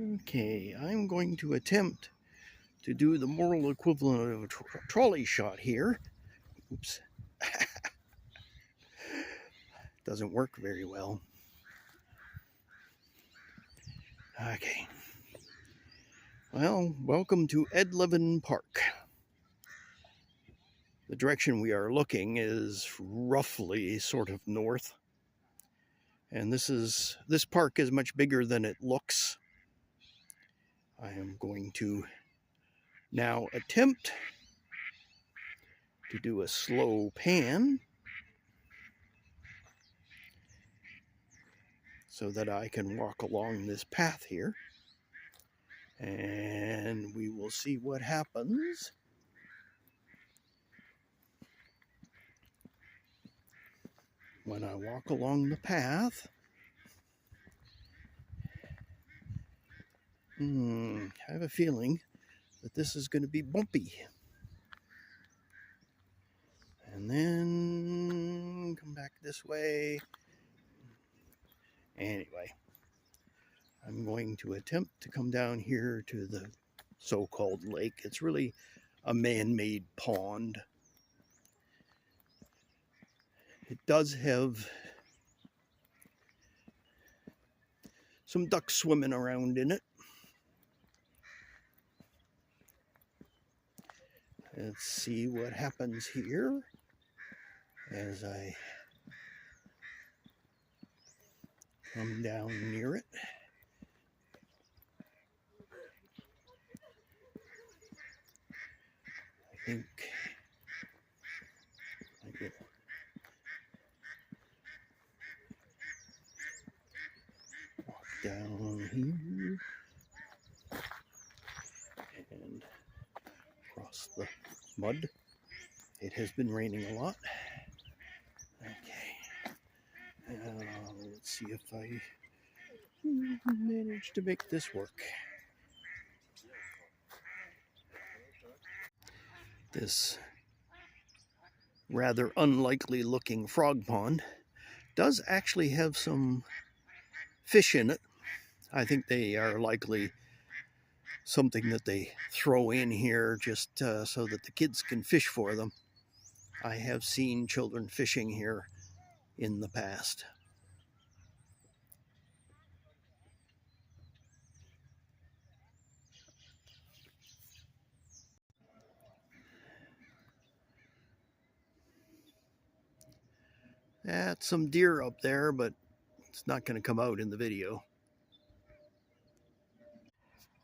Okay, I'm going to attempt to do the moral equivalent of a trolley shot here. Oops. Doesn't work very well. Okay. Well, welcome to Levin Park. The direction we are looking is roughly sort of north. And this park is much bigger than it looks. I am going to now attempt to do a slow pan so that I can walk along this path here. And we will see what happens. When I walk along the path. I have a feeling that this is going to be bumpy. And then come back this way. Anyway, I'm going to attempt to come down here to the so-called lake. It's really a man-made pond. It does have some ducks swimming around in it. Let's see what happens here as I come down near it. I think I will walk down here and across the mud. It has been raining a lot. Okay, let's see if I manage to make this work. This rather unlikely looking frog pond does actually have some fish in it. I think they are likely something that they throw in here just so that the kids can fish for them. I have seen children fishing here in the past. That's some deer up there, but it's not going to come out in the video.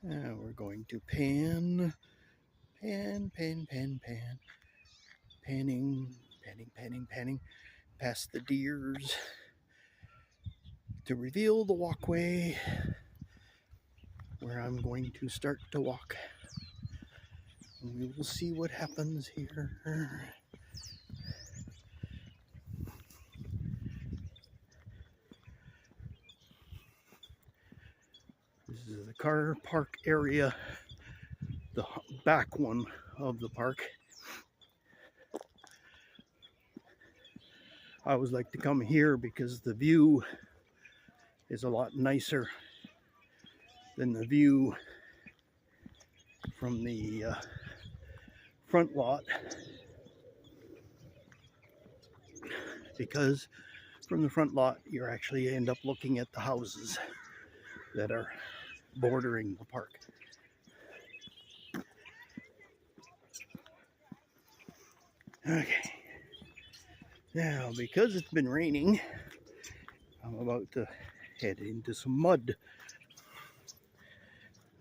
Now we're going to pan, panning, past the deers to reveal the walkway where I'm going to start to walk. And we will see what happens here. This is the car park area, the back one of the park. I always like to come here because the view is a lot nicer than the view from the front lot, because from the front lot you actually end up looking at the houses that are bordering the park. Okay, now because it's been raining, I'm about to head into some mud.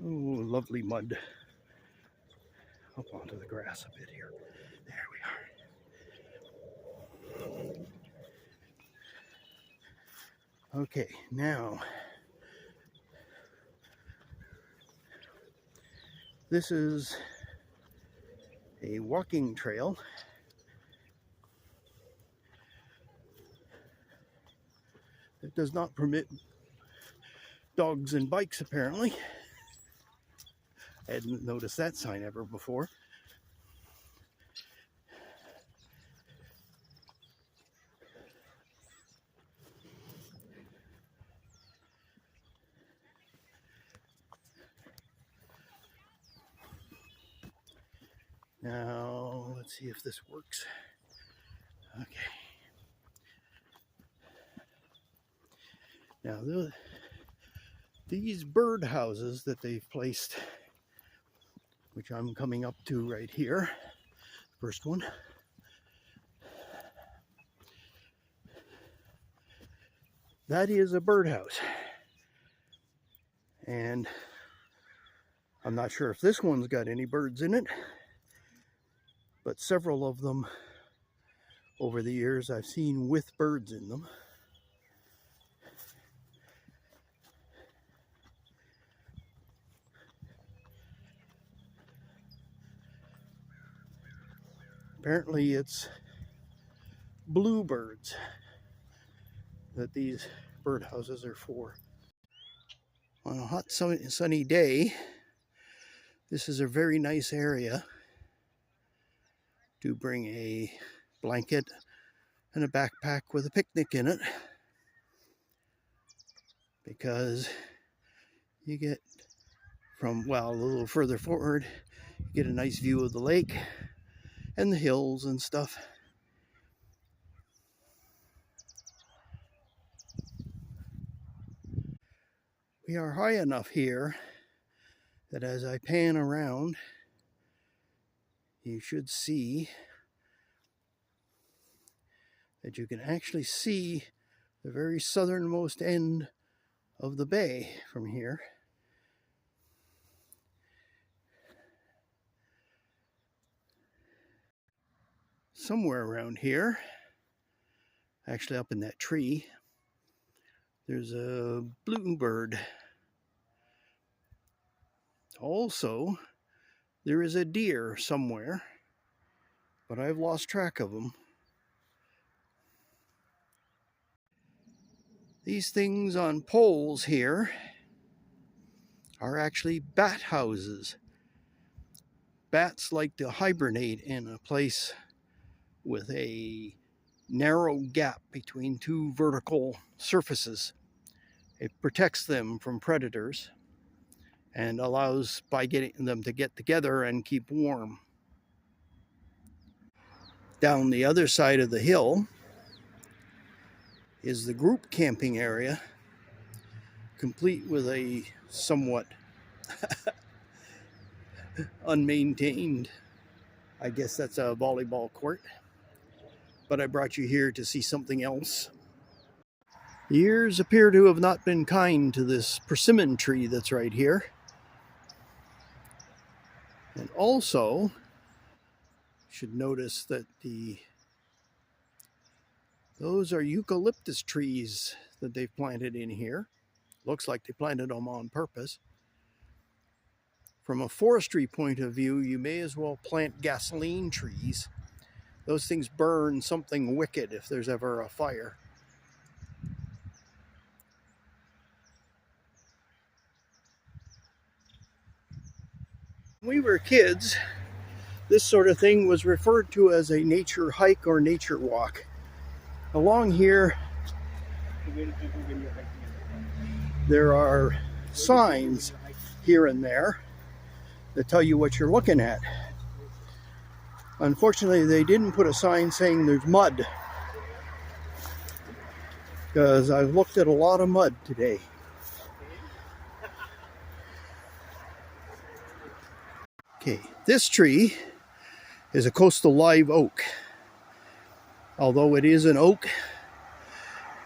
Oh, lovely mud. Up onto the grass a bit here. There we are. Okay, now this is a walking trail. It does not permit dogs and bikes, apparently. I hadn't noticed that sign ever before. Now, let's see if this works. Okay. Now, these bird houses that they've placed, which I'm coming up to right here, first one. That is a birdhouse. And I'm not sure if this one's got any birds in it, but several of them over the years I've seen with birds in them. Apparently it's bluebirds that these birdhouses are for. On a hot sunny day, this is a very nice area to bring a blanket and a backpack with a picnic in it, because you get from, well, a little further forward, you get a nice view of the lake and the hills and stuff. We are high enough here that as I pan around, you should see that you can actually see the very southernmost end of the bay from here. Somewhere around here, actually up in that tree, there's a bluebird. Also, there is a deer somewhere, but I've lost track of them. These things on poles here are actually bat houses. Bats like to hibernate in a place with a narrow gap between two vertical surfaces. It protects them from predators and allows by getting them to get together and keep warm. Down the other side of the hill is the group camping area, complete with a somewhat unmaintained, I guess that's a volleyball court. But I brought you here to see something else. The years appear to have not been kind to this persimmon tree that's right here. And also, should notice that those are eucalyptus trees that they've planted in here. Looks like they planted them on purpose. From a forestry point of view, you may as well plant gasoline trees. Those things burn something wicked if there's ever a fire. When we were kids, this sort of thing was referred to as a nature hike or nature walk. Along here, there are signs here and there that tell you what you're looking at. Unfortunately, they didn't put a sign saying there's mud, because I've looked at a lot of mud today. Okay, this tree is a coastal live oak. Although it is an oak,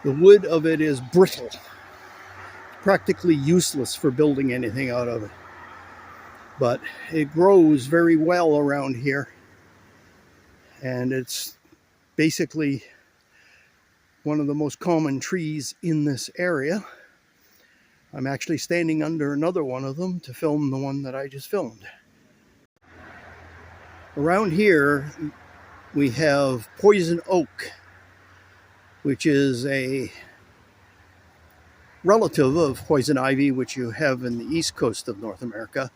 the wood of it is brittle, practically useless for building anything out of it. But it grows very well around here, and it's basically one of the most common trees in this area. I'm actually standing under another one of them to film the one that I just filmed. Around here we have poison oak, which is a relative of poison ivy, which you have in the east coast of North America.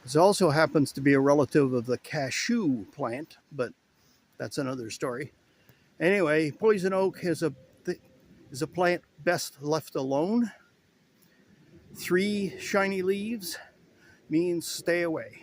This also happens to be a relative of the cashew plant, but that's another story. Anyway, poison oak is a plant best left alone. 3 shiny leaves means stay away.